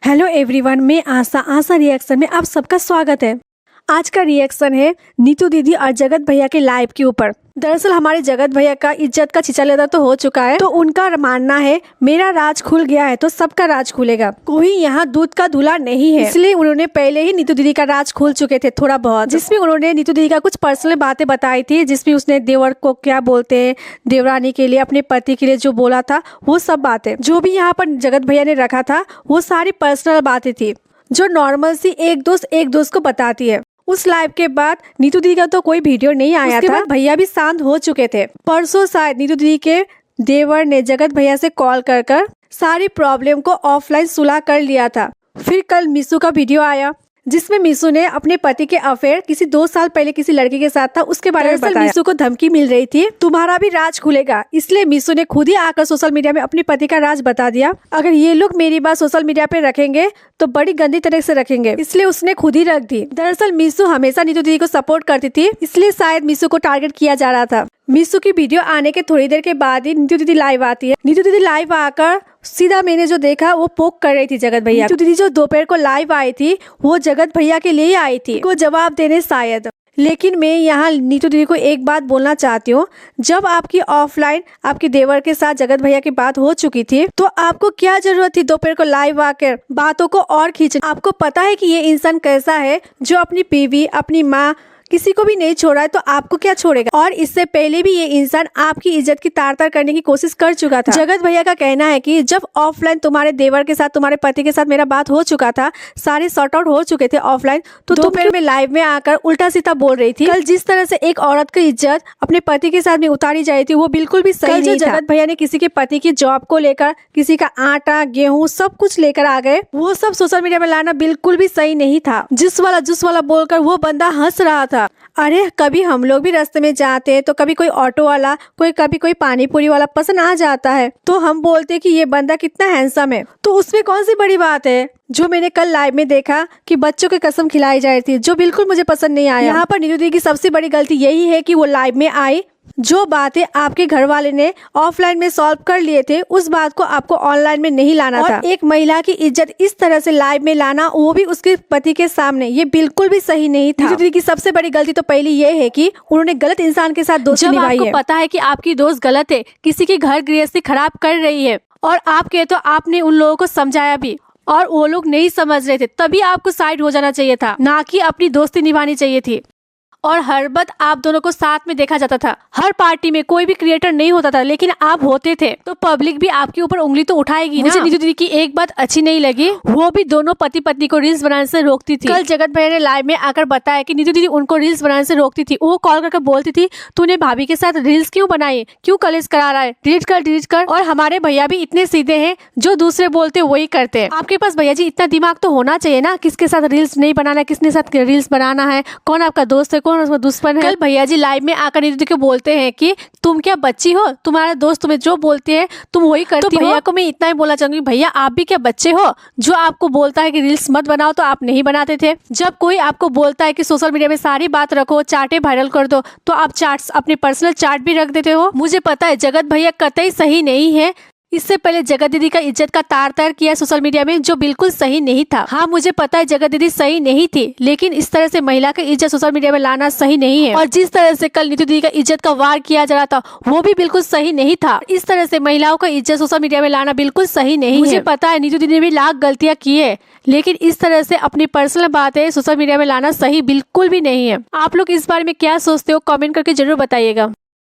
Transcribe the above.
Hello everyone, मैं आशा reaction में आप सबका स्वागत है। आज का रिएक्शन है नीतू दीदी और जगत भैया के लाइव के ऊपर। दरअसल हमारे जगत भैया का इज्जत का छिछलेदा तो हो चुका है, तो उनका मानना है मेरा राज खुल गया है तो सबका राज खुलेगा। कोई यहाँ दूध का धुला नहीं है, इसलिए उन्होंने पहले ही नीतू दीदी का राज खोल चुके थे थोड़ा बहुत, जिसमें उन्होंने नीतू दीदी का कुछ पर्सनल बातें बताई थी, जिसमें उसने देवर को क्या बोलते हैं, देवरानी के लिए, अपने पति के लिए जो बोला था, वो सब बातें जो भी यहाँ पर जगत भैया ने रखा था वो सारी पर्सनल बातें थी जो नॉर्मल सी एक दोस्त को बताती है। उस लाइव के बाद नीतू दीदी का तो कोई वीडियो नहीं आया था, भैया भी शांत हो चुके थे। परसों शायद नीतू दीदी के देवर ने जगत भैया से कॉल कर सारी प्रॉब्लम को ऑफलाइन सुलह कर लिया था। फिर कल मीशू का वीडियो आया जिसमें मीशू ने अपने पति के अफेयर किसी 2 साल पहले किसी लड़के के साथ था उसके बारे में बताया। मीशू को धमकी मिल रही थी तुम्हारा भी राज खुलेगा, इसलिए मीशू ने खुद ही आकर सोशल मीडिया में अपने पति का राज बता दिया। अगर ये लोग मेरी बात सोशल मीडिया पे रखेंगे तो बड़ी गंदी तरह से रखेंगे, इसलिए उसने खुद ही रख दी। दरअसल मीशू हमेशा नीतू दीदी को सपोर्ट करती थी, इसलिए शायद मीशू को टारगेट किया जा रहा था। मीशू की वीडियो आने के थोड़ी देर के बाद ही नीतू दीदी लाइव आती है। नीतू दीदी लाइव आकर सीधा मैंने जो देखा वो पोक कर रही थी जगत भैया। नीतू दीदी जो दोपहर को लाइव आई थी वो जगत भैया के लिए आई थी को जवाब देने शायद। लेकिन मैं यहाँ नीतू दीदी को एक बात बोलना चाहती हूँ, जब आपकी ऑफलाइन आपके देवर के साथ जगत भैया की बात हो चुकी थी तो आपको क्या जरूरत थी दोपहर को लाइव आकर बातों को और खींचना। आपको पता है कि ये इंसान कैसा है जो अपनी बीवी, अपनी माँ, किसी को भी नहीं छोड़ा है, तो आपको क्या छोड़ेगा। और इससे पहले भी ये इंसान आपकी इज्जत की तार-तार करने की कोशिश कर चुका था। जगत भैया का कहना है कि जब ऑफलाइन तुम्हारे देवर के साथ, तुम्हारे पति के साथ मेरा बात हो चुका था, सारे सॉर्ट आउट हो चुके थे ऑफलाइन, तो दोपहर में लाइव में आकर उल्टा सीधा बोल रही थी। कल जिस तरह से एक औरत की इज्जत अपने पति के साथ में उतारी जाती थी वो बिल्कुल भी सही नहीं था। जगत भैया ने किसी के पति की जॉब को लेकर, किसी का आटा गेहूँ सब कुछ लेकर आ गए, वो सब सोशल मीडिया में लाना बिल्कुल भी सही नहीं था। जिस वाला बोलकर वो बंदा हंस रहा था। अरे कभी हम लोग भी रास्ते में जाते हैं तो कभी कोई ऑटो वाला, कभी कोई पानी पूरी वाला पसंद आ जाता है तो हम बोलते हैं कि ये बंदा कितना हैंडसम है, तो उसमें कौन सी बड़ी बात है। जो मैंने कल लाइव में देखा कि बच्चों की कसम खिलाई जा रही थी, जो बिल्कुल मुझे पसंद नहीं आया। यहाँ पर नीतू दीदी की सबसे बड़ी गलती यही है कि वो लाइव में आई, जो बातें आपके घर वाले ने ऑफलाइन में सॉल्व कर लिए थे उस बात को आपको ऑनलाइन में नहीं लाना था। एक महिला की इज्जत इस तरह से लाइव में लाना, वो भी उसके पति के सामने, ये बिल्कुल भी सही नहीं था। नीतू दीदी की सबसे बड़ी गलती तो पहली ये है कि उन्होंने गलत इंसान के साथ दोस्ती निभाई है। पता है कि आपकी दोस्त गलत है, किसी के घर गृहस्थी खराब कर रही है और आप कहे तो आपने उन लोगों को समझाया भी और वो लोग नहीं समझ रहे थे, तभी आपको साइड हो जाना चाहिए था, ना कि अपनी दोस्ती निभानी चाहिए थी। और हर बात आप दोनों को साथ में देखा जाता था। हर पार्टी में कोई भी क्रिएटर नहीं होता था, लेकिन आप होते थे, तो पब्लिक भी आपके ऊपर उंगली तो उठाएगी ना। मुझे नीतू दीदी की एक बात अच्छी नहीं लगी, वो भी दोनों पति पत्नी को रील्स बनाने से रोकती थी। कल जगत भैया ने लाइव में आकर बताया कि नीतू दीदी उनको रील्स बनाने से रोकती थी। वो कॉल करके बोलती थी तूने भाभी के साथ रील्स क्यों बनाई, क्यों कलेश करा रहा है, डिलीट कर। और हमारे भैया भी इतने सीधे हैं, जो दूसरे बोलते वही करते हैं। आपके पास भैया जी इतना दिमाग तो होना चाहिए ना, किसके साथ रील्स नहीं बनाना है, किसके साथ रील्स बनाना है, कौन आपका दोस्त है, कौन उसका दुश्मन है। भैया जी लाइव में आकर नीतू दीदी को बोलते हैं कि तुम क्या बच्ची हो, तुम्हारा दोस्त तुम्हें जो बोलते हैं तुम वही करती हो। भैया को मैं इतना ही बोलना चाहूंगी, भैया आप भी क्या बच्चे हो, जो आपको बोलता है कि रील्स मत बनाओ तो आप नहीं बनाते थे। जब कोई आपको बोलता है कि सोशल मीडिया में सारी बात रखो, चार्टे वायरल कर दो, तो आप चार्ट्स, अपने पर्सनल चार्ट भी रख देते हो। मुझे पता है जगत भैया कतई सही नहीं है, इससे पहले जगत दीदी का इज्जत का तार किया सोशल मीडिया में, जो बिल्कुल सही नहीं था। हाँ मुझे पता है जगत दीदी सही नहीं थी, लेकिन इस तरह से महिला का इज्जत सोशल मीडिया में लाना सही नहीं है। और जिस तरह से कल नीतू दीदी का इज्जत का वार किया जा रहा था वो भी बिल्कुल सही नहीं था। इस तरह से महिलाओं का इज्जत सोशल मीडिया में लाना बिल्कुल सही नहीं है। मुझे पता है नीतू दीदी ने भी लाख गलतियां की है, लेकिन इस तरह से अपनी पर्सनल बातें सोशल मीडिया में लाना सही बिल्कुल भी नहीं है। आप लोग इस बारे में क्या सोचते हो, कमेंट करके जरूर बताइएगा।